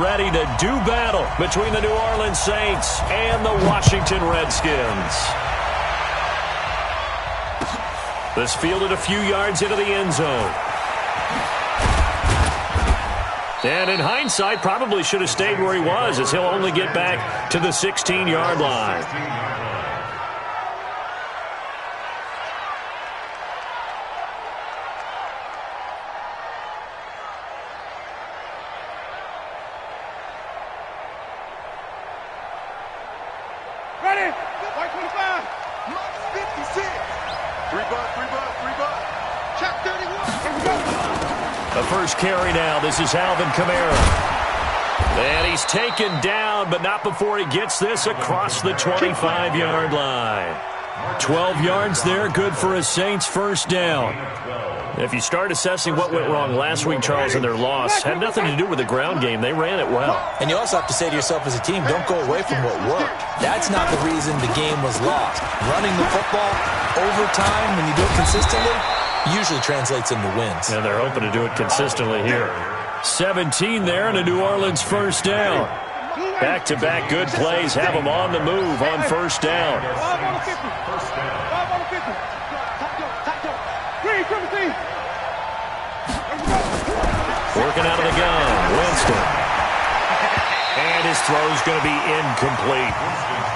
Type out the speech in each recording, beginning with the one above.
ready to do battle between the New Orleans Saints and the Washington Redskins. This fielded a few yards into the end zone. And in hindsight, probably should have stayed where he was, as he'll only get back to the 16-yard line. Ready? 125. 56. 3-buck. Check 31. Here we go. The first carry now. This is Alvin Kamara. And he's taken down, but not before he gets this across the 25-yard line. 12 yards there, good for a Saints first down. If you start assessing what went wrong last week, Charles, in their loss, had nothing to do with the ground game. They ran it well. And you also have to say to yourself as a team, don't go away from what worked. That's not the reason the game was lost. Running the football over time, when you do it consistently, usually translates into wins. And they're hoping to do it consistently here. 17 there and a New Orleans first down. Back-to-back good plays have them on the move on first down. 5 on the 50. 5 on the 50. Green, Timothy. Working out of the gun, Winston. And his throw's going to be incomplete.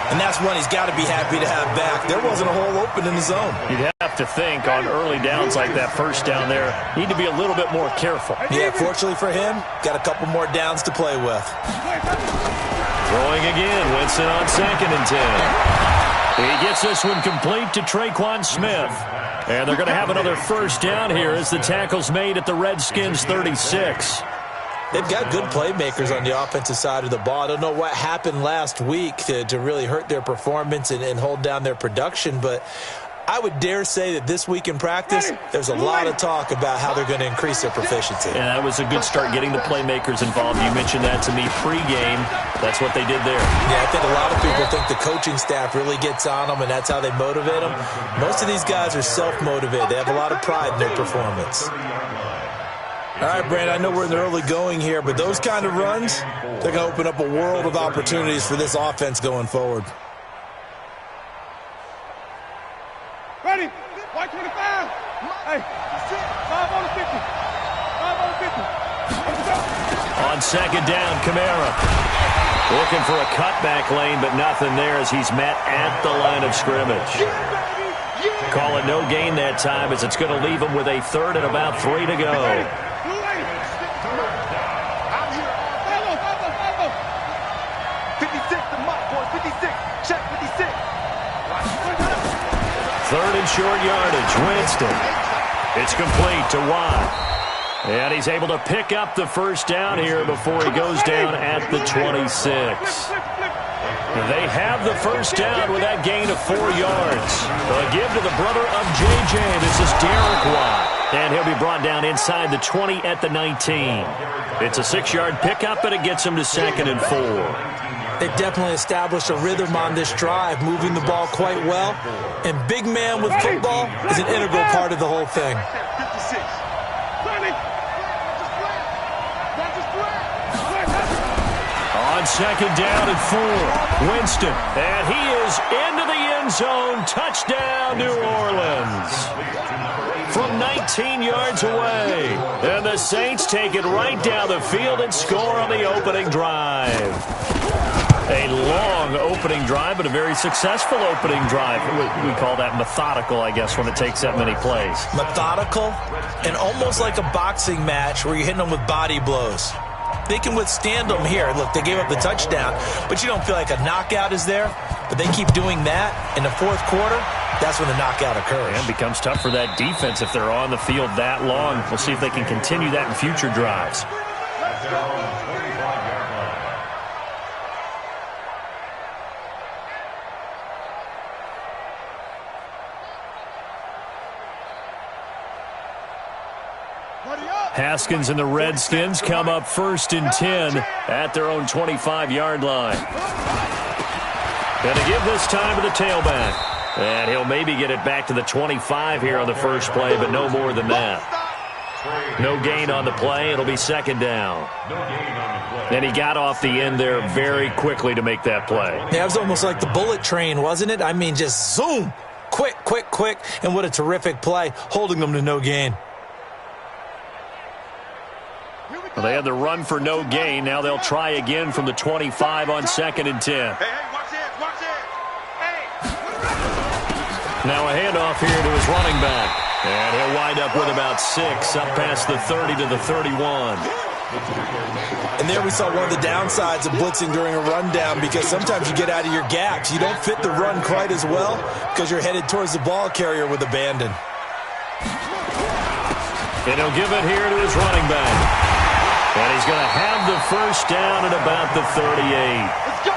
And that's one he's got to be happy to have back. There wasn't a hole open in the zone. You'd have to think on early downs like that first down there, need to be a little bit more careful. Yeah, fortunately for him, got a couple more downs to play with. Throwing again, Winston on 2nd and 10. He gets this one complete to Traquan Smith. And they're going to have another first down here as the tackle's made at the Redskins 36. They've got good playmakers on the offensive side of the ball. I don't know what happened last week to really hurt their performance and hold down their production, but I would dare say that this week in practice, there's a lot of talk about how they're going to increase their proficiency. And that was a good start getting the playmakers involved. You mentioned that to me pregame. That's what they did there. Yeah, I think a lot of people think the coaching staff really gets on them, and that's how they motivate them. Most of these guys are self-motivated. They have a lot of pride in their performance. All right, Brandon, I know we're in the early going here, but those kind of runs, they're going to open up a world of opportunities for this offense going forward. Ready? 125. Hey, 5 on the 50. 5 on the 50. On second down, Kamara. Looking for a cutback lane, but nothing there as he's met at the line of scrimmage. Call it no gain that time as it's going to leave him with a third and about 3 to go. 3rd and short yardage, Winston. It's complete to Watt. And he's able to pick up the first down here before he goes down at the 26. They have the first down with that gain of 4 yards. A give to the brother of J.J. This is Derek Watt. And he'll be brought down inside the 20 at the 19. It's a 6-yard pickup, and it gets him to 2nd and 4. They've definitely established a rhythm on this drive, moving the ball quite well. And big man with football is an integral part of the whole thing. On second down and 4, Winston. And he is into the end zone. Touchdown, New Orleans. From 19 yards away. And the Saints take it right down the field and score on the opening drive. A long opening drive, but a very successful opening drive. We call that methodical, I guess, when it takes that many plays. Methodical and almost like a boxing match where you're hitting them with body blows. They can withstand them here. Look, they gave up the touchdown, but you don't feel like a knockout is there. But they keep doing that in the 4th quarter. That's when the knockout occurs. And it becomes tough for that defense if they're on the field that long. We'll see if they can continue that in future drives. Haskins and the Redskins come up 1st and 10 at their own 25-yard line. Going to give this time to the tailback. And he'll maybe get it back to the 25 here on the first play, but no more than that. No gain on the play. It'll be second down. And he got off the end there very quickly to make that play. Yeah, it was almost like the bullet train, wasn't it? I mean, just zoom. Quick, quick, quick. And what a terrific play, holding them to no gain. Well, they had the run for no gain. Now they'll try again from the 25 on 2nd and 10. Hey, watch this, watch this. Hey. Now a handoff here to his running back. And he'll wind up with about 6, up past the 30 to the 31. And there we saw one of the downsides of blitzing during a rundown, because sometimes you get out of your gaps. You don't fit the run quite as well because you're headed towards the ball carrier with abandon. And he'll give it here to his running back. And he's going to have the first down at about the 38.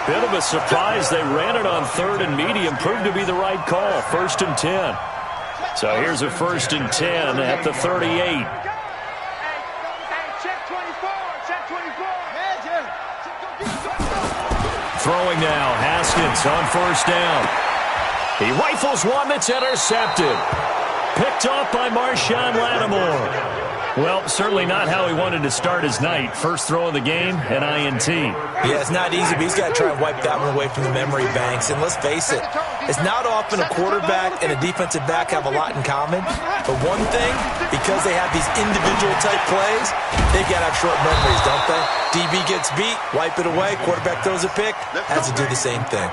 Bit of a surprise. They ran it on 3rd and medium. Proved to be the right call. 1st and 10. So here's a 1st and 10 at the 38. Throwing now. Haskins on 1st down. He rifles one that's intercepted. Picked off by Marshawn Lattimore. Well, certainly not how he wanted to start his night. First throw of the game, an INT. Yeah, it's not easy, but he's got to try and wipe that one away from the memory banks. And let's face it, it's not often a quarterback and a defensive back have a lot in common. But one thing, because they have these individual type plays, they've got to have short memories, don't they? DB gets beat, wipe it away, quarterback throws a pick, has to do the same thing.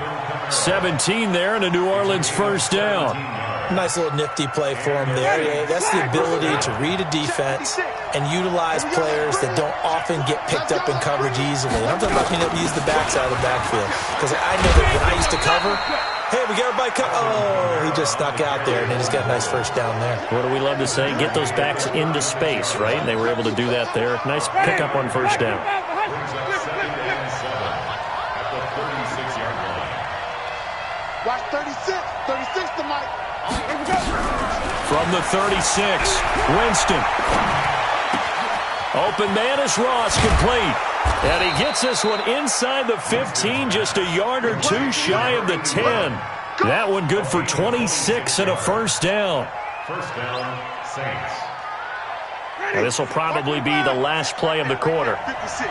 17 there and a New Orleans first down. Nice little nifty play for him there. Yeah, that's the ability to read a defense and utilize players that don't often get picked up in coverage easily. And I'm talking about being able to use the backside of the backfield. Because I know that when I used to cover, hey, we got everybody oh, he just snuck out there, and then he's got a nice first down there. What do we love to say? Get those backs into space, right? And they were able to do that there. Nice pickup on first down. Watch 36. 36 to Mike. From the 36, Winston. Open man is Ross, complete. And he gets this one inside the 15, just a yard or two shy of the 10. That one good for 26 and a first down. First down, Saints. Now this will probably be the last play of the quarter. 56.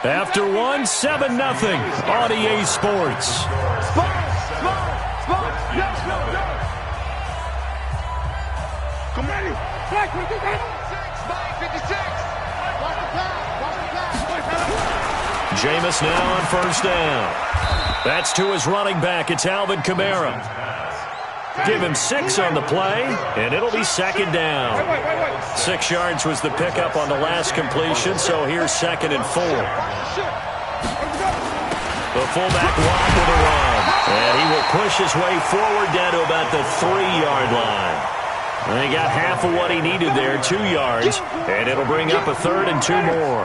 After one, 7-0 on EA Sports. Come on. Jameis now on first down. That's to his running back. It's Alvin Kamara. Give him 6 on the play, and it'll be second down. 6 yards was the pickup on the last completion, so here's 2nd and 4. The fullback wide with a run, and he will push his way forward down to about the 3-yard line. And he got half of what he needed there, 2 yards, and it'll bring up a 3rd and 2 more.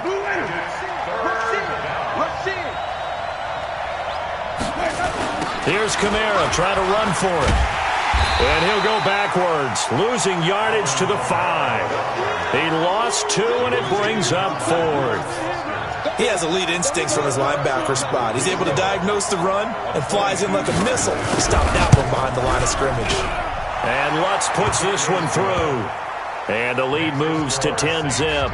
Here's Kamara trying to run for it. And he'll go backwards, losing yardage to the 5. He lost 2, and it brings up 4th. He has elite instincts from his linebacker spot. He's able to diagnose the run and flies in like a missile to stop that one behind the line of scrimmage. And Lutz puts this one through. And the lead moves to 10-zip.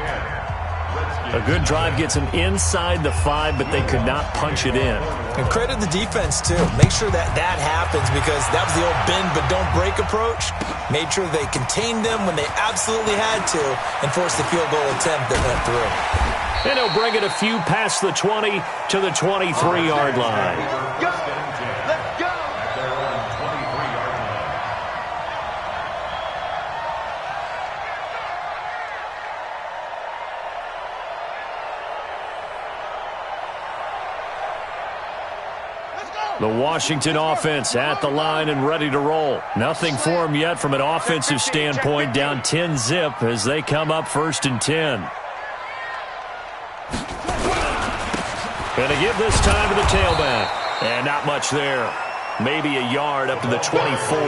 A good drive gets him inside the 5, but they could not punch it in. And credit the defense, too. Make sure that happens, because that was the old bend but don't break approach. Made sure they contained them when they absolutely had to and forced the field goal attempt that went through. And he'll bring it a few past the 20 to the 23-yard line. Let's go. The Washington offense at the line and ready to roll. Nothing for them yet from an offensive standpoint, down 10-zip as they come up 1st and 10. Going to give this time to the tailback. And not much there. Maybe a yard up to the 24.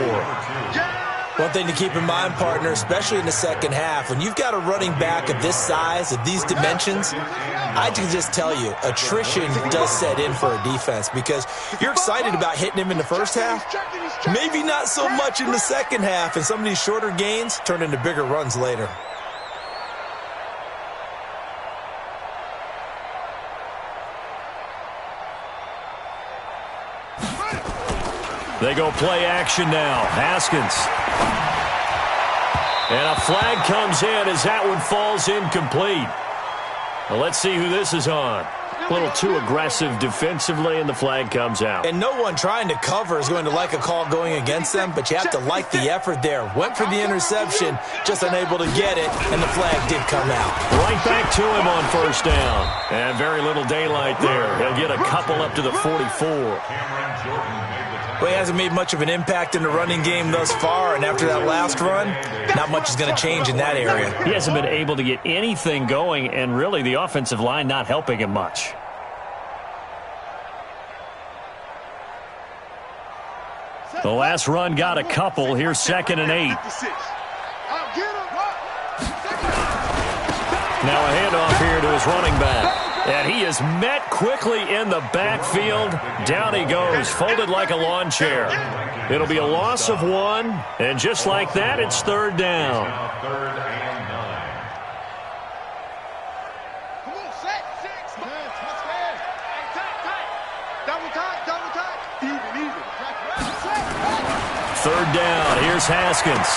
One thing to keep in mind, partner, especially in the second half, when you've got a running back of this size, of these dimensions, I can just tell you, attrition does set in for a defense because you're excited about hitting him in the first half, maybe not so much in the second half, and some of these shorter gains turn into bigger runs later. They go play action now. Haskins. And a flag comes in as that one falls incomplete. Well, let's see who this is on. A little too aggressive defensively, and the flag comes out. And no one trying to cover is going to like a call going against them, but you have to like the effort there. Went for the interception, just unable to get it, and the flag did come out. Right back to him on first down. And very little daylight there. He'll get a couple up to the 44. Well, he hasn't made much of an impact in the running game thus far, and after that last run, not much is going to change in that area. He hasn't been able to get anything going, and really the offensive line not helping him much. The last run got a couple. Here's 2nd and 8. Now a handoff here to his running back. And he is met quickly in the backfield. Down he goes, folded like a lawn chair. It'll be a loss of 1, and just like that, it's 3rd down. Third down, here's Haskins.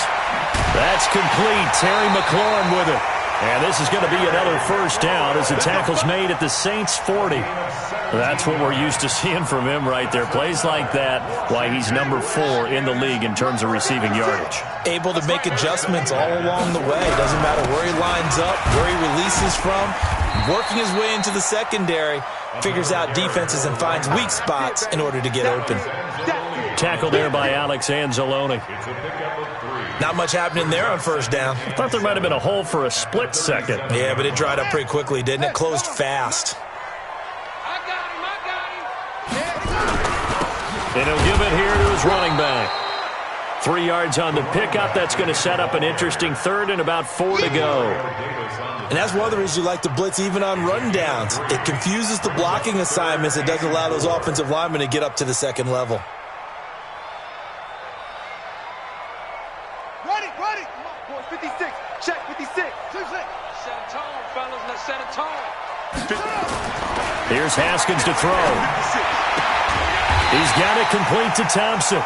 That's complete. Terry McLaurin with it. And this is going to be another first down as the tackle's made at the Saints' 40. That's what we're used to seeing from him right there. Plays like that, why he's number 4 in the league in terms of receiving yardage. Able to make adjustments all along the way. Doesn't matter where he lines up, where he releases from. Working his way into the secondary, figures out defenses and finds weak spots in order to get open. Tackled there by Alex Anzalone. Not much happening there on first down. I thought there might have been a hole for a split second. Yeah, but it dried up pretty quickly, didn't it? Closed fast. And he'll give it here to his running back. 3 yards on the pickup. That's going to set up an interesting 3rd and about 4 to go. And that's one of the reasons you like to blitz even on rundowns. It confuses the blocking assignments. It doesn't allow those offensive linemen to get up to the second level. Ready. Come on, boys. 56. Check 56. Set a tone, fellas. Let's set a tone. Here's Haskins to throw. He's got it complete to Thompson.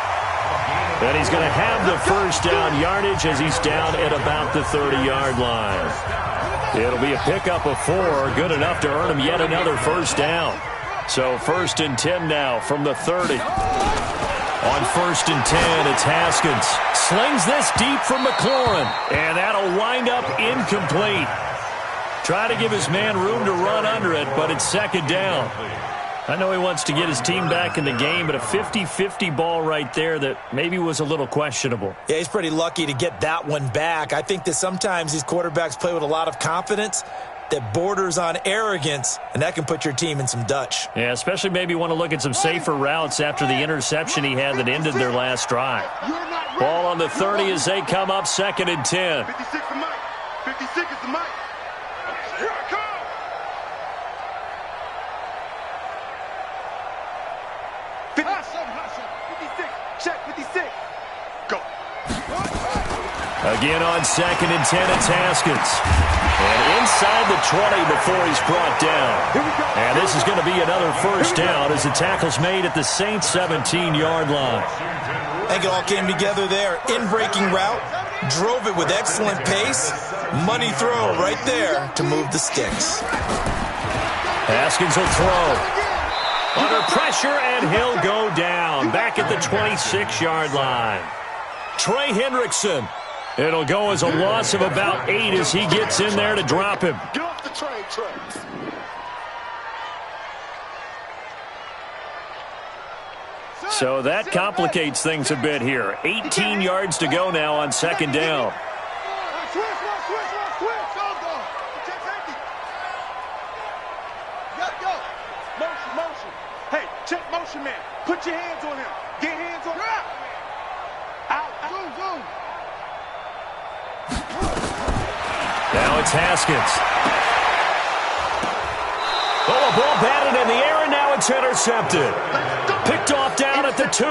And he's going to have the first down yardage as he's down at about the 30-yard line. It'll be a pickup of 4, good enough to earn him yet another first down. So 1st and 10 now from the 30. On 1st and 10, it's Haskins. Slings this deep from McLaurin. And that'll wind up incomplete. Try to give his man room to run under it, but it's 2nd down. I know he wants to get his team back in the game, but a 50-50 ball right there that maybe was a little questionable. Yeah, he's pretty lucky to get that one back. I think that sometimes these quarterbacks play with a lot of confidence that borders on arrogance, and that can put your team in some Dutch. Yeah, especially maybe want to look at some safer routes after the interception he had that ended their last drive. Ball on the 30 as they come up 2nd and 10. 56 is Mike. 56 is the Mike. Here I come. Check 56. Go. Again on 2nd and 10, it's Haskins. And inside the 20 before he's brought down. And this is going to be another first down as the tackle's made at the Saints' 17-yard line. I think it all came together there. In-breaking route, drove it with excellent pace. Money throw right there to move the sticks. Haskins will throw. Under pressure, and he'll go down. Back at the 26-yard line. Trey Hendrickson. It'll go as a loss of about 8 as he gets in there to drop him. Get off the train tracks. So that complicates things a bit here. 18 yards to go now on 2nd down. Switch. Go. Motion. Hey, check motion, man. Put your hands on him. Get hands on him. Out. Zoom. Now it's Haskins. Oh, a ball batted in the air, and now it's intercepted. Picked off down at the 2.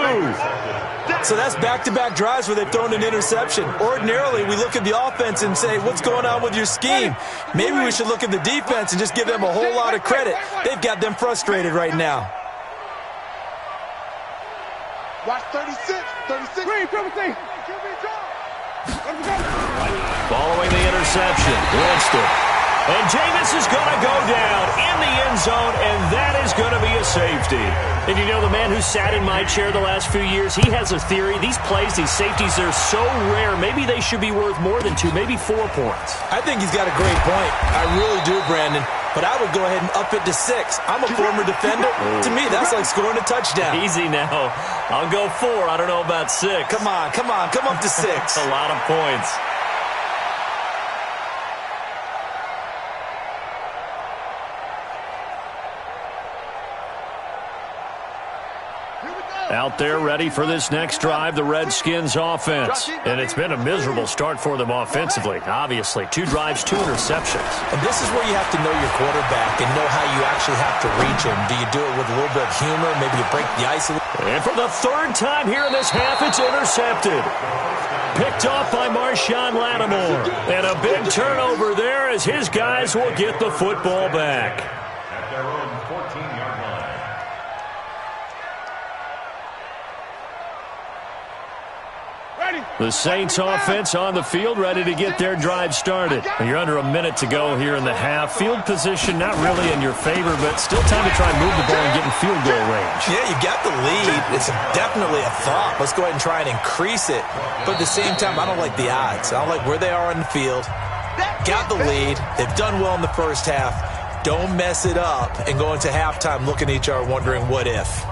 So that's back-to-back drives where they've thrown an interception. Ordinarily, we look at the offense and say, what's going on with your scheme? Maybe we should look at the defense and just give them a whole lot of credit. They've got them frustrated right now. Watch 36. 36. Following the interception, Winston. And Jameis is going to go down in the end zone, and that is going to be a safety. And you know, the man who sat in my chair the last few years, he has a theory. These plays, these safeties, they're so rare. Maybe they should be worth more than 2, maybe 4 points. I think he's got a great point. I really do, Brandon. But I would go ahead and up it to 6. I'm a former defender. To me, that's like scoring a touchdown. Easy now. I'll go 4. I don't know about 6. Come on. Come up to 6. A lot of points. Out there ready for this next drive, the Redskins offense. And it's been a miserable start for them offensively. Obviously, 2 drives, 2 interceptions. And this is where you have to know your quarterback and know how you actually have to reach him. Do you do it with a little bit of humor? Maybe you break the ice a little? And for the 3rd time here in this half, it's intercepted. Picked off by Marshawn Lattimore. And a big turnover there as his guys will get the football back. At their own 14-yard line. The Saints offense on the field, ready to get their drive started. You're under a minute to go here in the half. Field position not really in your favor, but still time to try and move the ball and get in field goal range. Yeah, you got the lead. It's definitely a thought. Let's go ahead and try and increase it. But at the same time, I don't like the odds. I don't like where they are on the field. Got the lead. They've done well in the first half. Don't mess it up and go into halftime looking at each other wondering what if.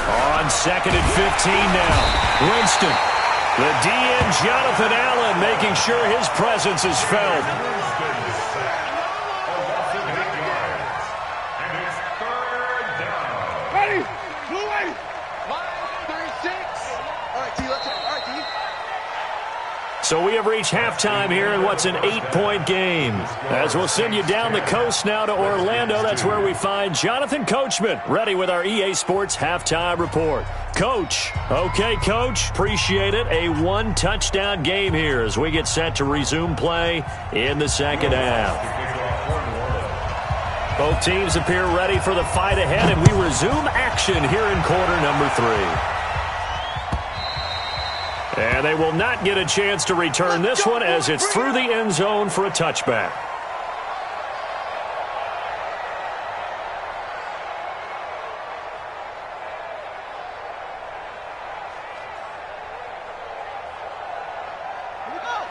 On 2nd and 15 now. Winston. The DN, Jonathan Allen, making sure his presence is felt. So we have reached halftime here in what's an 8-point game. As we'll send you down the coast now to Orlando, that's where we find Jonathan Coachman, ready with our EA Sports Halftime Report. Coach. Okay, Coach. Appreciate it. A 1-touchdown game here as we get set to resume play in the second half. Both teams appear ready for the fight ahead, and we resume action here in quarter number 3. And they will not get a chance to return this one as it's through the end zone for a touchback.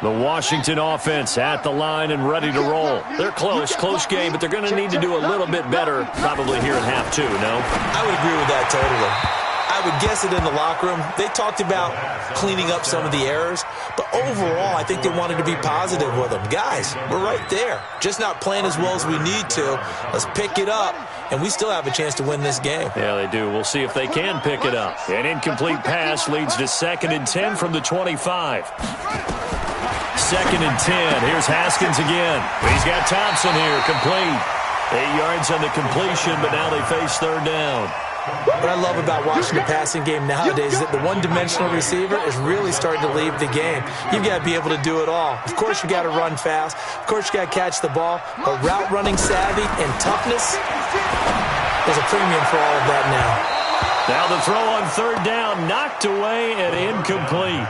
The Washington offense at the line and ready to roll. They're close game, but they're going to need to do a little bit better probably here in half 2, no? I would agree with that totally. I would guess it in the locker room. They talked about cleaning up some of the errors, but overall, I think they wanted to be positive with them. Guys, we're right there. Just not playing as well as we need to. Let's pick it up, and we still have a chance to win this game. Yeah, they do. We'll see if they can pick it up. An incomplete pass leads to 2nd and 10 from the 25. 2nd and 10. Here's Haskins again. He's got Thompson here, complete. 8 yards on the completion, but now they face 3rd down. What I love about watching the passing game nowadays is that the one-dimensional receiver is really starting to leave the game. You've got to be able to do it all. Of course, you got to run fast. Of course, you got to catch the ball. But route running savvy and toughness, there's a premium for all of that now. Now the throw on 3rd down, knocked away and incomplete.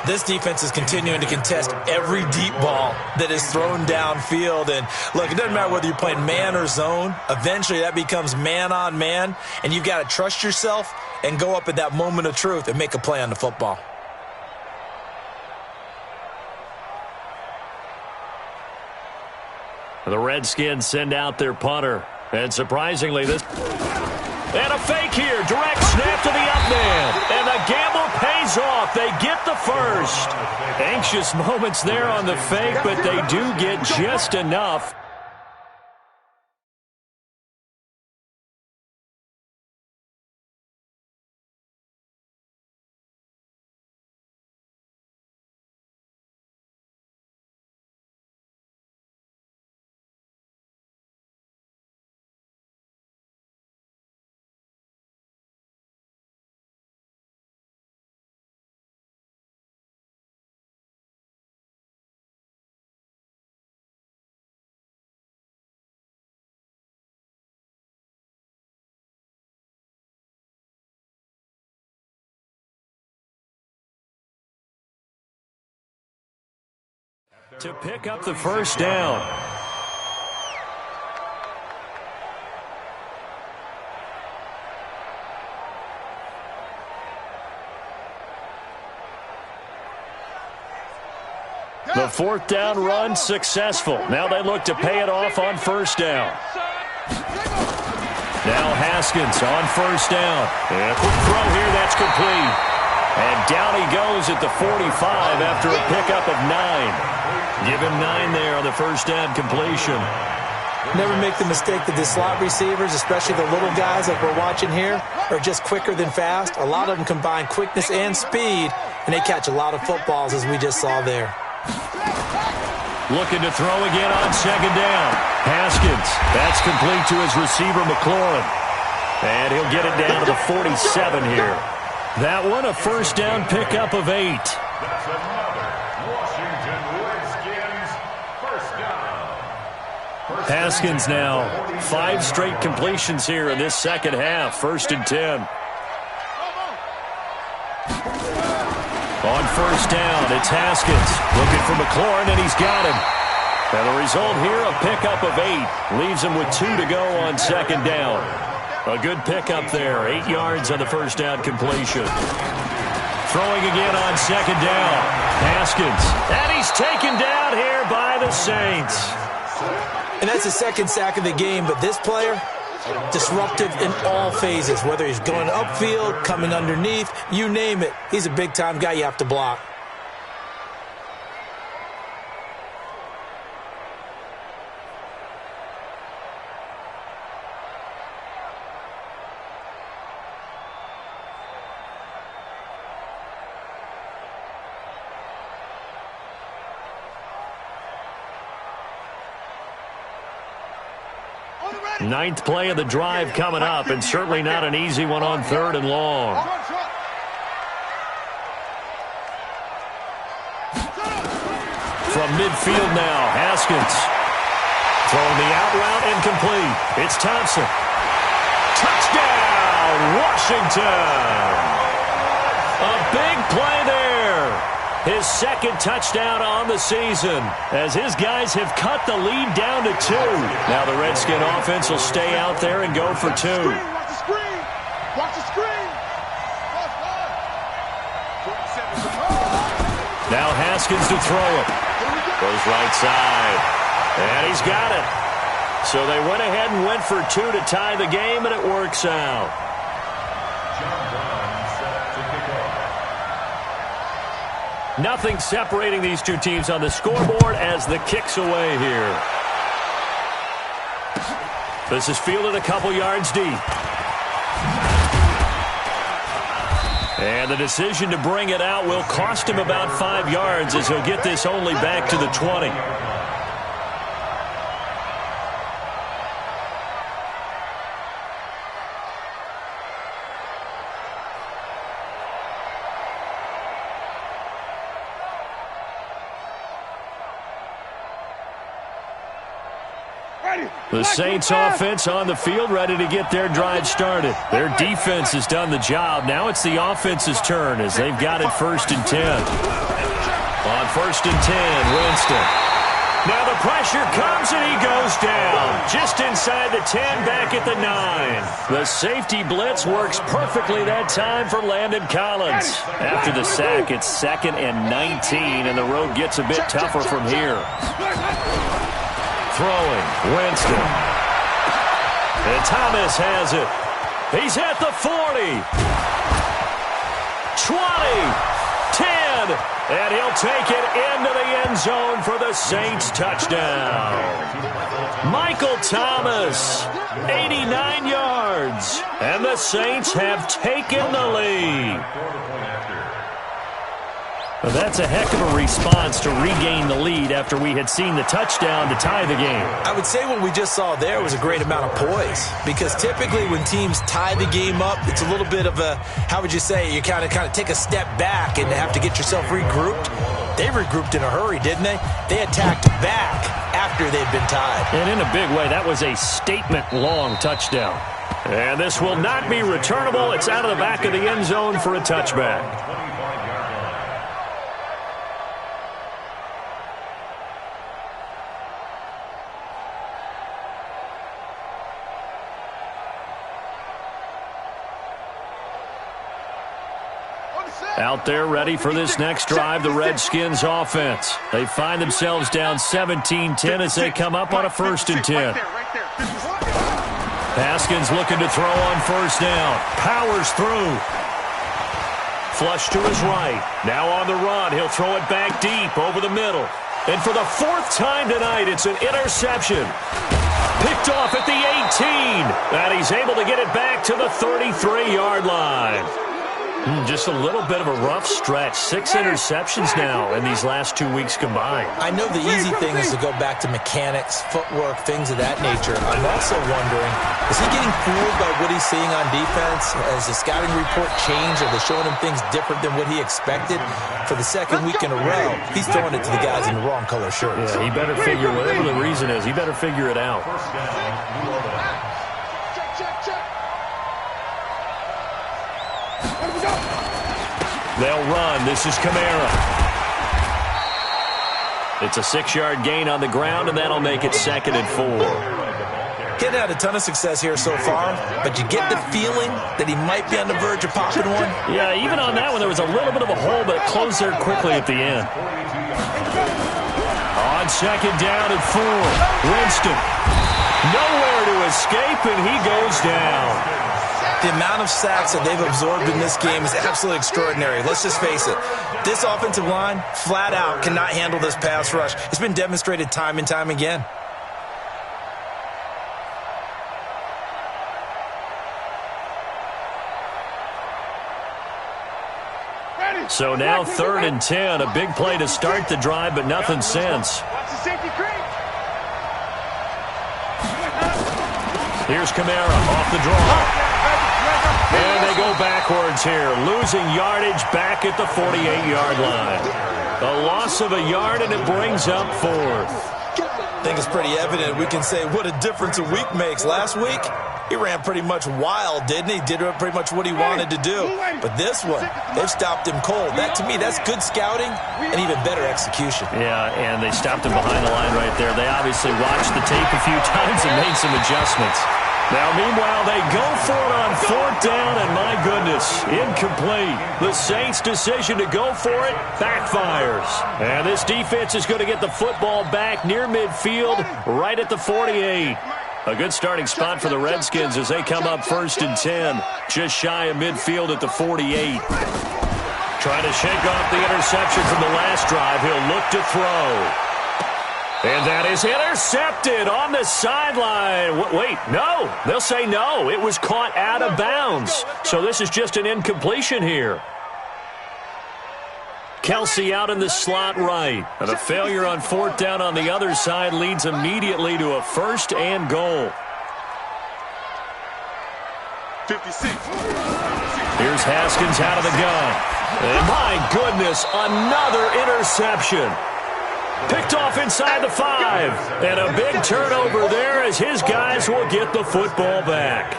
This defense is continuing to contest every deep ball that is thrown downfield. And, look, it doesn't matter whether you're playing man or zone. Eventually, that becomes man-on-man, and you've got to trust yourself and go up at that moment of truth and make a play on the football. The Redskins send out their punter. And surprisingly, this... And a fake here. Direct snap to the up man. And the gamble pays off. They get the first. Anxious moments there on the fake, but they do get just enough. to pick up the first down. The fourth down run successful. Now they look to pay it off on first down. Now Haskins on first down. And a quick throw here, that's complete. And down he goes at the 45 after a pickup of 9. Give him 9 there on the first down completion. Never make the mistake that the slot receivers, especially the little guys like we're watching here, are just quicker than fast. A lot of them combine quickness and speed, and they catch a lot of footballs, as we just saw there. Looking to throw again on second down. Haskins, that's complete to his receiver, McLaurin. And he'll get it down to the 47 here. That one, a first down pickup of 8. That's another Washington Redskins first down. Haskins now 5 straight completions here in this second half. First and 10. On first down, it's Haskins looking for McLaurin, and he's got him. And the result here, a pickup of 8. Leaves him with 2 to go on second down. A good pickup there, 8 yards on the first down completion. Throwing again on second down. Haskins, and he's taken down here by the Saints. And that's the second sack of the game, but this player, disruptive in all phases, whether he's going upfield, coming underneath, you name it. He's a big-time guy you have to block. Ninth play of the drive coming up, and certainly not an easy one on third and long. From midfield now, Haskins. Throwing the out route incomplete. It's Thompson. Touchdown, Washington! A big play there. His second touchdown on the season as his guys have cut the lead down to 2. Now the Redskin offense will stay out there and go for 2. Watch the screen! Watch the screen! Now Haskins to throw it. Goes right side. And he's got it. So they went ahead and went for 2 to tie the game, and it works out. Nothing separating these two teams on the scoreboard as the kick's away here. This is fielded a couple yards deep. And the decision to bring it out will cost him about 5 yards as he'll get this only back to the 20. The Saints offense on the field, ready to get their drive started. Their defense has done the job. Now it's the offense's turn as they've got it first and 10. On first and 10, Winston. Now the pressure comes and he goes down. Just inside the 10, back at the 9. The safety blitz works perfectly that time for Landon Collins. After the sack, it's 2nd and 19, and the road gets a bit tougher from here. Throwing, Winston. And Thomas has it. He's at the 40. 20. 10. And he'll take it into the end zone for the Saints touchdown. Michael Thomas, 89 yards. And the Saints have taken the lead. Well, that's a heck of a response to regain the lead after we had seen the touchdown to tie the game. I would say what we just saw there was a great amount of poise, because typically when teams tie the game up, it's a little bit of a, how would you say, you kind of take a step back and have to get yourself regrouped. They regrouped in a hurry, didn't they? They attacked back after they'd been tied. And in a big way, that was a statement-long touchdown. And this will not be returnable. It's out of the back of the end zone for a touchback. Out there ready for this next drive, the Redskins offense. They find themselves down 17-10 as they come up on a 1st and 10. Haskins looking to throw on 1st down. Powers through. Flush to his right. Now on the run. He'll throw it back deep over the middle. And for the 4th time tonight, it's an interception. Picked off at the 18. And he's able to get it back to the 33-yard line. Just a little bit of a rough stretch. 6 interceptions now in these last 2 weeks combined. I know the easy thing is to go back to mechanics, footwork, things of that nature. I'm also wondering, is he getting fooled by what he's seeing on defense? Has the scouting report changed? Are they showing him things different than what he expected? For the 2nd week in a row, he's throwing it to the guys in the wrong color shirts. Yeah, he better figure, whatever the reason is, he better figure it out. They'll run. This is Kamara. It's a 6-yard gain on the ground, and that'll make it 2nd and 4. He's had a ton of success here so far, but you get the feeling that he might be on the verge of popping one. Yeah, even on that one, there was a little bit of a hole, but it closed there quickly at the end. On 2nd down and 4, Winston. Nowhere to escape, and he goes down. The amount of sacks that they've absorbed in this game is absolutely extraordinary. Let's just face it. This offensive line, flat out, cannot handle this pass rush. It's been demonstrated time and time again. So now 3rd and 10. A big play to start the drive, but nothing since. Here's Kamara off the draw. And they go backwards here, losing yardage back at the 48-yard line. A loss of a yard, and it brings up 4th. I think it's pretty evident. We can say what a difference a week makes. Last week, he ran pretty much wild, didn't he? Did pretty much what he wanted to do. But this one, they've stopped him cold. That, to me, that's good scouting and even better execution. Yeah, and they stopped him behind the line right there. They obviously watched the tape a few times and made some adjustments. Now, meanwhile, they go for it on 4th down, and my goodness, incomplete. The Saints' decision to go for it backfires. And this defense is going to get the football back near midfield, right at the 48. A good starting spot for the Redskins as they come up 1st and 10, just shy of midfield at the 48. Trying to shake off the interception from the last drive. He'll look to throw. And that is intercepted on the sideline. Wait, no. They'll say no. It was caught out of bounds. So this is just an incompletion here. Kelsey out in the slot right. And a failure on 4th down on the other side leads immediately to a 1st and goal. 56. Here's Haskins out of the gun. And my goodness, another interception. Picked off inside the 5. And a big turnover there as his guys will get the football back.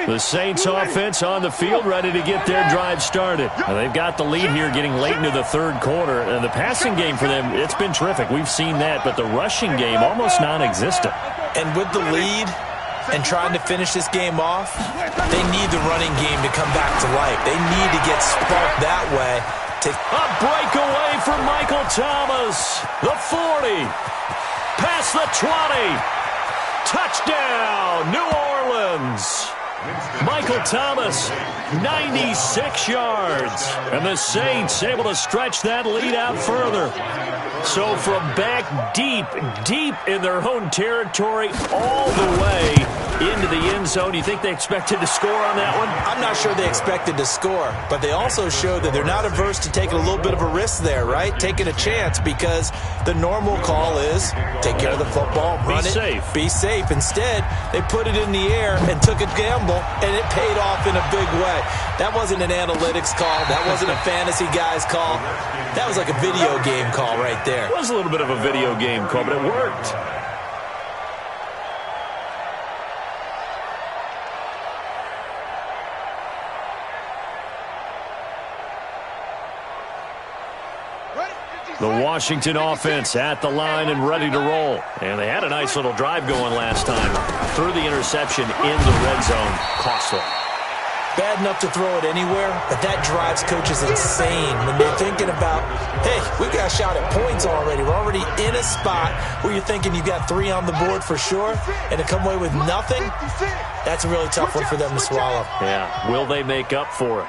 The Saints offense on the field ready to get their drive started. And they've got the lead here getting late into the 3rd quarter. And the passing game for them, it's been terrific. We've seen that. But the rushing game, almost non-existent. And with the lead and trying to finish this game off, they need the running game to come back to life. They need to get sparked that way. A breakaway from Michael Thomas. The 40. Past the 20. Touchdown, New Orleans. Michael Thomas, 96 yards. And the Saints able to stretch that lead out further. So from back deep in their own territory all the way into the end zone, you think they expected to score on that one? I'm not sure they expected to score, but they also showed that they're not averse to taking a little bit of a risk there, right? Taking a chance, because the normal call is take care of the football, run it, be safe. Instead, they put it in the air and took a gamble, and it paid off in a big way. That wasn't an analytics call. That wasn't a fantasy guy's call. That was like a video game call right there. It was a little bit of a video game call, but it worked. Ready? 56. The Washington offense at the line and ready to roll. And they had a nice little drive going last time. Threw the interception in the red zone. Costly. Bad enough to throw it anywhere, but that drives coaches insane when they're thinking about, hey, we got a shot at points already. We're already in a spot where you're thinking you've got 3 on the board for sure, and to come away with nothing, that's a really tough one for them to swallow. Yeah, will they make up for it?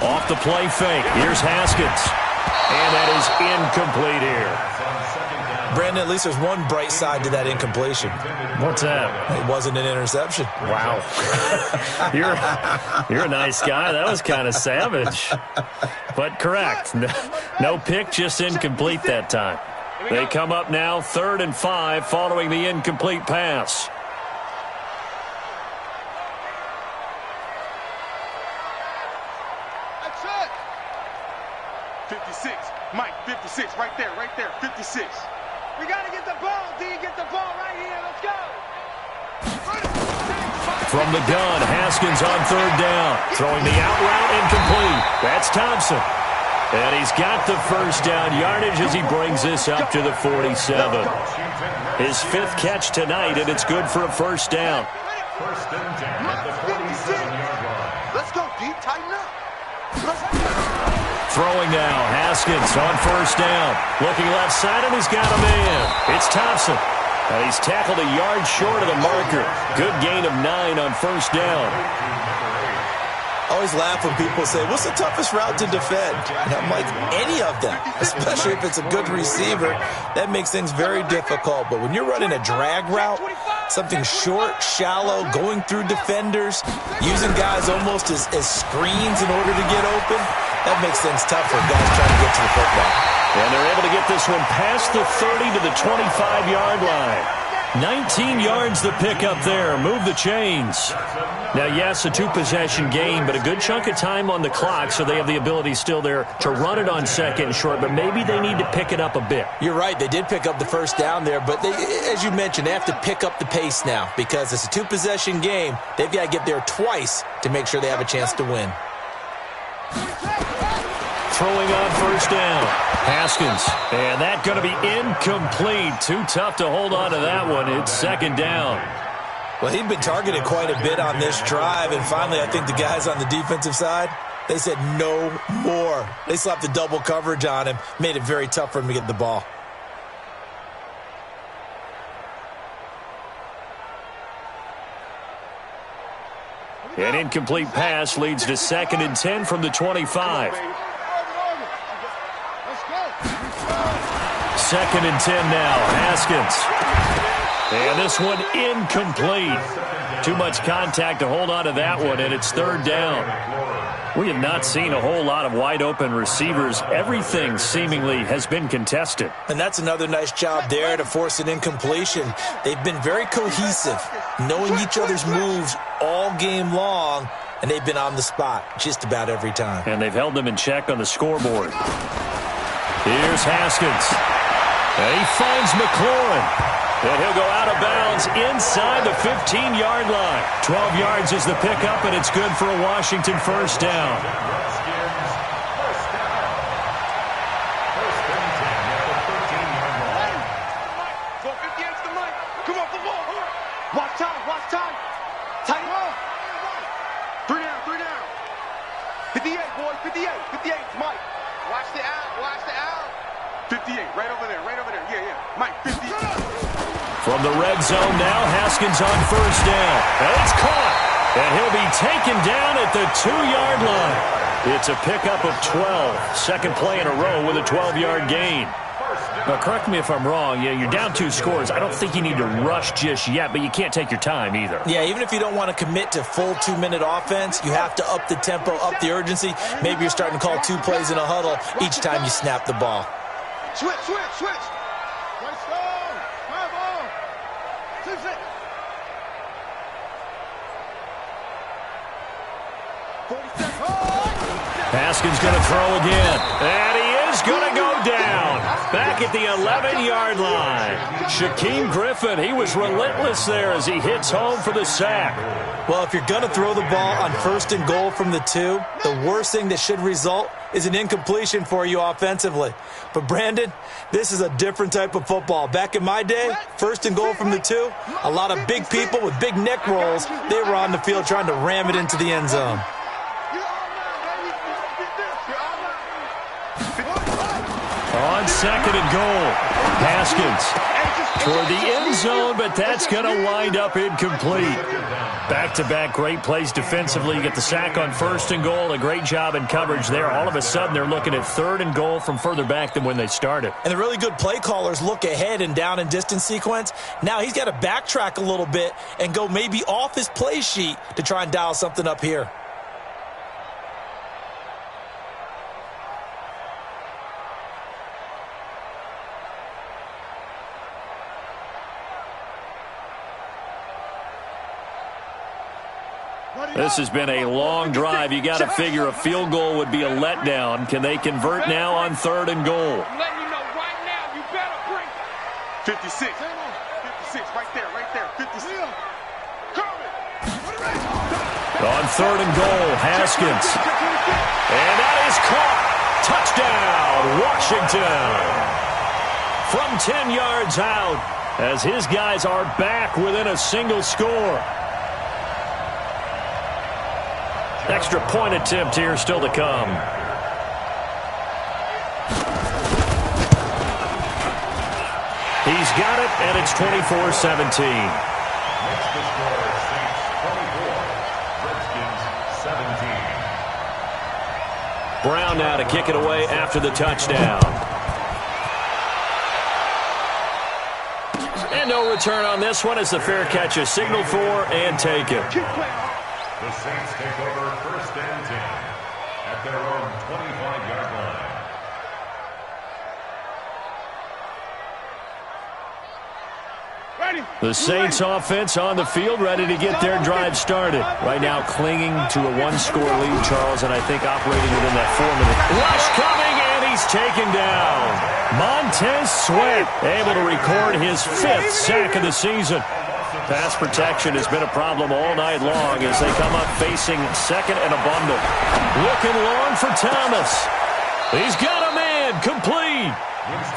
Off the play fake. Here's Haskins. And that is incomplete here. Brandon, at least there's one bright side to that incompletion. What's that? It wasn't an interception. Wow. You're a nice guy. That was kind of savage. But correct. No pick, just incomplete that time. They come up now 3rd and 5 following the incomplete pass. That's it. 56. Mike, 56. Right there, 56. We got to get the ball, D. Get the ball right here. Let's go. From the gun, Haskins on 3rd down. Throwing the out route incomplete. That's Thompson. And he's got the first down yardage as he brings this up to the 47. His 5th catch tonight, and it's good for a first down. First and 10 at the 47-yard line. Let's go, D. Tighten up. Throwing now, Haskins on 1st down. Looking left side, and he's got a man. It's Thompson. And he's tackled a yard short of the marker. Good gain of 9 on 1st down. I always laugh when people say, what's the toughest route to defend? And I'm like, any of them, especially if it's a good receiver. That makes things very difficult. But when you're running a drag route, something short, shallow, going through defenders, using guys almost as screens in order to get open, that makes things tough for guys trying to get to the football. And they're able to get this one past the 30 to the 25-yard line. 19 yards the pick up there. Move the chains. Now, yes, a 2-possession game, but a good chunk of time on the clock, so they have the ability still there to run it on 2nd and short, but maybe they need to pick it up a bit. You're right. They did pick up the first down there, but they, as you mentioned, they have to pick up the pace now because it's a 2-possession game. They've got to get there twice to make sure they have a chance to win. Throwing on 1st down. Haskins. And that going to be incomplete. Too tough to hold on to that one. It's 2nd down. Well, he'd been targeted quite a bit on this drive, and finally I think the guys on the defensive side, they said no more. They slapped the double coverage on him, made it very tough for him to get the ball. An incomplete pass leads to 2nd and 10 from the 25. 2nd and 10 now. Haskins. And this one incomplete. Too much contact to hold on to that one, and it's 3rd down. We have not seen a whole lot of wide-open receivers. Everything seemingly has been contested. And that's another nice job there to force an incompletion. They've been very cohesive, knowing each other's moves all game long, and they've been on the spot just about every time. And they've held them in check on the scoreboard. Here's Haskins. And he finds McLaurin. And he'll go out of bounds inside the 15-yard line. 12 yards is the pickup, and it's good for a Washington first down. Watch time. Tighten up. 3 down. 58, boys, 58, Mike. Watch the out. 58, right over there. Yeah. Mike, 58. From the red zone now, Haskins on 1st down. And it's caught. And he'll be taken down at the 2-yard line. It's a pickup of 12. 2nd play in a row with a 12-yard gain. Now, correct me if I'm wrong. Yeah, you're down 2 scores. I don't think you need to rush just yet, but you can't take your time either. Yeah, even if you don't want to commit to full 2-minute offense, you have to up the tempo, up the urgency. Maybe you're starting to call 2 plays in a huddle each time you snap the ball. Switch. Let's go. Come on. 2-6. Haskins going to throw again. And he is going to go down. back at the 11-yard line. Shaquem Griffin, he was relentless there as he hits home for the sack. Well, if you're going to throw the ball on 1st and goal from the 2, the worst thing that should result is an incompletion for you offensively. But, Brandon, this is a different type of football. Back in my day, 1st and goal from the 2, a lot of big people with big neck rolls, they were on the field trying to ram it into the end zone. On 2nd and goal, Haskins toward the end zone, but that's going to wind up incomplete. Back-to-back great plays defensively. You get the sack on 1st and goal, a great job in coverage there. All of a sudden, they're looking at 3rd and goal from further back than when they started. And the really good play callers look ahead and down and distance sequence. Now he's got to backtrack a little bit and go maybe off his play sheet to try and dial something up here. This has been a long drive. You got to figure a field goal would be a letdown. Can they convert now on 3rd and goal? I'm letting you know right now, you better bring 56. 56, right there, 56. On 3rd and goal, Haskins. And that is caught. Touchdown, Washington. From 10 yards out, as his guys are back within a single score. Extra point attempt here still to come. He's got it, and it's 24-17. Next to score, Saints 24, Redskins 17. Brown now to kick it away after the touchdown. And no return on this one as the fair catch is signaled for and taken. The Saints take over 1st and 10 at their own 25-yard line. The Saints offense on the field, ready to get their drive started. Right now clinging to a 1-score lead, Charles, and I think operating within that 4-minute. Rush coming, and he's taken down. Montez Sweat able to record his 5th sack of the season. Pass protection has been a problem all night long as they come up facing 2nd and abundant. Looking long for Thomas. He's got a man, complete.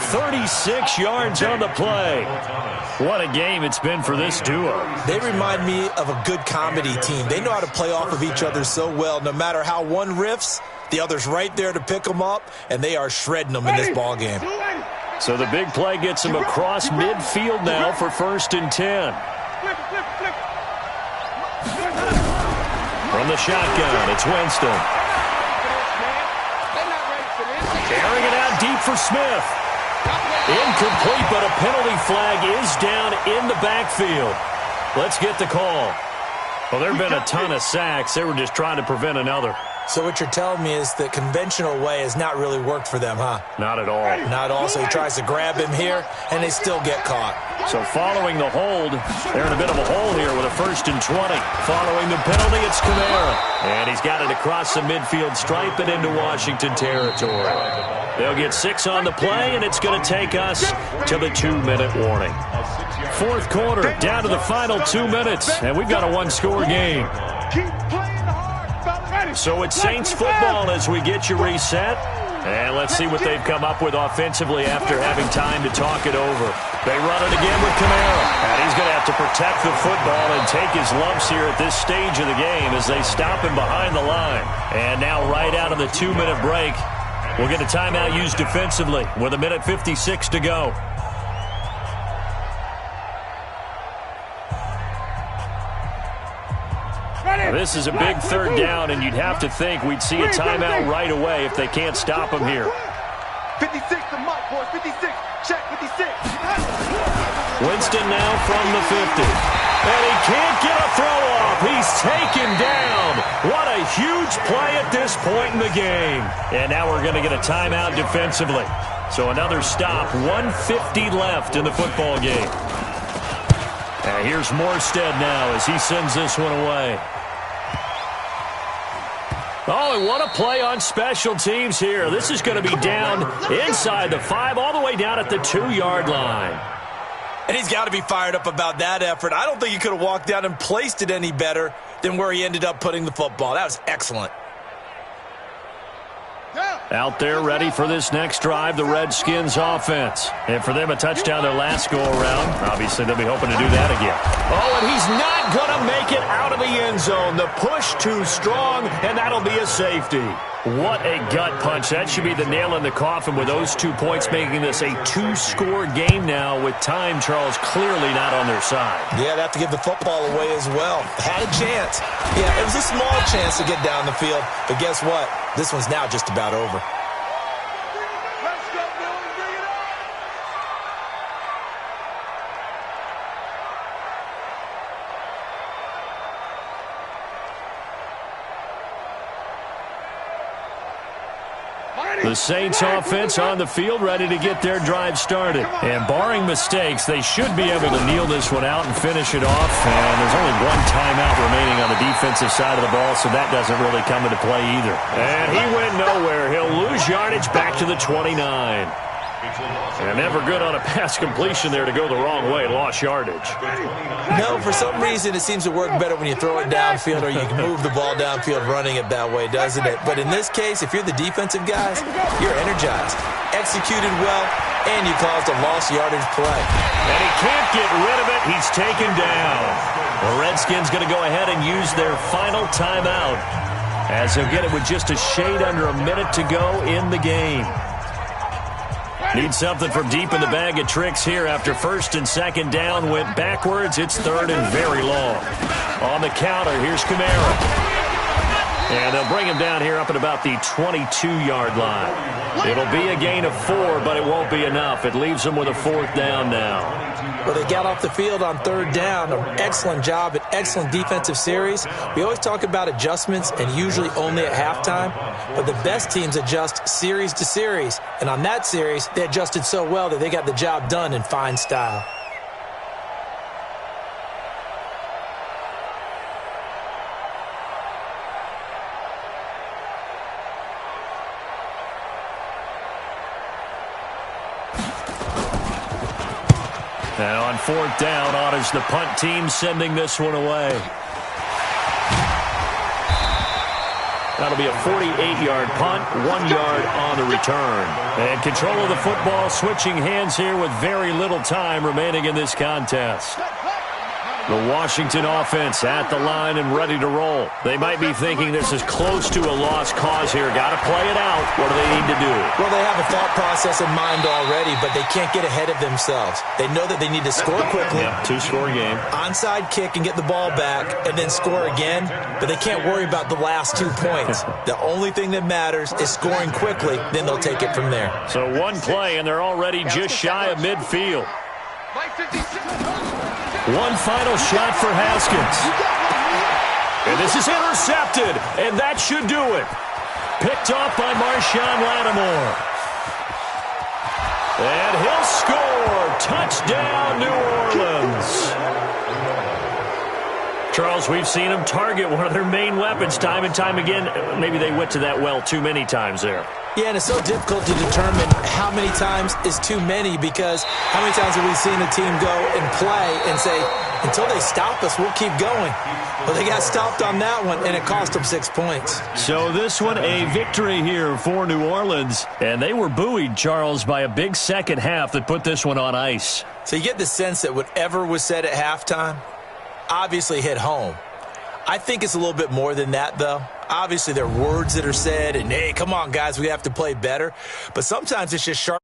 36 yards on the play. What a game it's been for this duo. They remind me of a good comedy team. They know how to play off of each other so well. No matter how one riffs, the other's right there to pick them up, and they are shredding them in this ball game. So the big play gets him across midfield now for 1st and 10. From the shotgun, it's Winston. Carrying it out deep for Smith. Incomplete, but a penalty flag is down in the backfield. Let's get the call. Well, there have been a ton of sacks. They were just trying to prevent another. So what you're telling me is the conventional way has not really worked for them, huh? Not at all. Not at all. So he tries to grab him here, and they still get caught. So following the hold, they're in a bit of a hole here with a 1st and 20. Following the penalty, it's Kamara. And he's got it across the midfield stripe and into Washington territory. They'll get 6 on the play, and it's going to take us to the 2-minute warning. 4th quarter, down to the final 2 minutes, and we've got a 1-score game. So it's Saints football as we get you reset. And let's see what they've come up with offensively after having time to talk it over. They run it again with Kamara. And he's going to have to protect the football and take his lumps here at this stage of the game as they stop him behind the line. And now right out of the 2-minute break, we'll get a timeout used defensively with 1:56 to go. This is a big 3rd down, and you'd have to think we'd see a timeout right away if they can't stop him here. 56 to Mike, boys. 56. Check, 56. Winston now from the 50. And he can't get a throw off. He's taken down. What a huge play at this point in the game. And now we're going to get a timeout defensively. So another stop. 1:50 left in the football game. And here's Morstead now as he sends this one away. Oh, and what a play on special teams here. This is going to be down inside the 5, all the way down at the 2-yard line. And he's got to be fired up about that effort. I don't think he could have walked down and placed it any better than where he ended up putting the football. That was excellent. Out there ready for this next drive, the Redskins offense. And for them, a touchdown their last go-around. Obviously, they'll be hoping to do that again. Oh, and he's not going to make it out of the end zone. The push too strong, and that'll be a safety. What a gut punch. That should be the nail in the coffin with those 2 points, making this a 2-score game now with time, Charles, clearly not on their side. Yeah, they have to give the football away as well. Had a chance. Yeah, it was a small chance to get down the field, but guess what? This one's now just about over. The Saints offense on the field, ready to get their drive started. And barring mistakes, they should be able to kneel this one out and finish it off. And there's only one timeout remaining on the defensive side of the ball, so that doesn't really come into play either. And he went nowhere. He'll lose yardage back to the 29. And never good on a pass completion there to go the wrong way. Lost yardage. No, for some reason it seems to work better when you throw it downfield or you can move the ball downfield running it that way, doesn't it? But in this case, if you're the defensive guys, you're energized, executed well, and you caused a lost yardage play. And he can't get rid of it. He's taken down. The Redskins going to go ahead and use their final timeout as they'll get it with just a shade under a minute to go in the game. Need something from deep in the bag of tricks here after first and second down went backwards. It's third and very long. On the counter, here's Kamara. And they'll bring him down here up at about the 22-yard line. It'll be a gain of 4, but it won't be enough. It leaves them with a 4th down now. Well, they got off the field on 3rd down. An excellent job, an excellent defensive series. We always talk about adjustments and usually only at halftime, but the best teams adjust series to series. And on that series, they adjusted so well that they got the job done in fine style. Now on 4th down, on is the punt team sending this one away. That'll be a 48-yard punt, 1 yard on the return. And control of the football switching hands here with very little time remaining in this contest. The Washington offense at the line and ready to roll. They might be thinking this is close to a lost cause here. Got to play it out. What do they need to do? Well, they have a thought process in mind already, but they can't get ahead of themselves. They know that they need to score quickly. Yep, 2-score game. Onside kick and get the ball back and then score again, but they can't worry about the last 2 points. The only thing that matters is scoring quickly, then they'll take it from there. So one play, and they're already just shy of midfield. One final shot for Haskins. And this is intercepted, and that should do it. Picked off by Marshawn Lattimore. And he'll score. Touchdown, New Orleans. Charles, we've seen them target one of their main weapons time and time again. Maybe they went to that well too many times there. Yeah, and it's so difficult to determine how many times is too many, because how many times have we seen a team go and play and say, until they stop us, we'll keep going. Well, they got stopped on that one, and it cost them 6 points. So this one, a victory here for New Orleans. And they were buoyed, Charles, by a big second half that put this one on ice. So you get the sense that whatever was said at halftime obviously hit home. I think it's a little bit more than that, though. Obviously, there are words that are said, and, hey, come on, guys, we have to play better. But sometimes it's just sharp.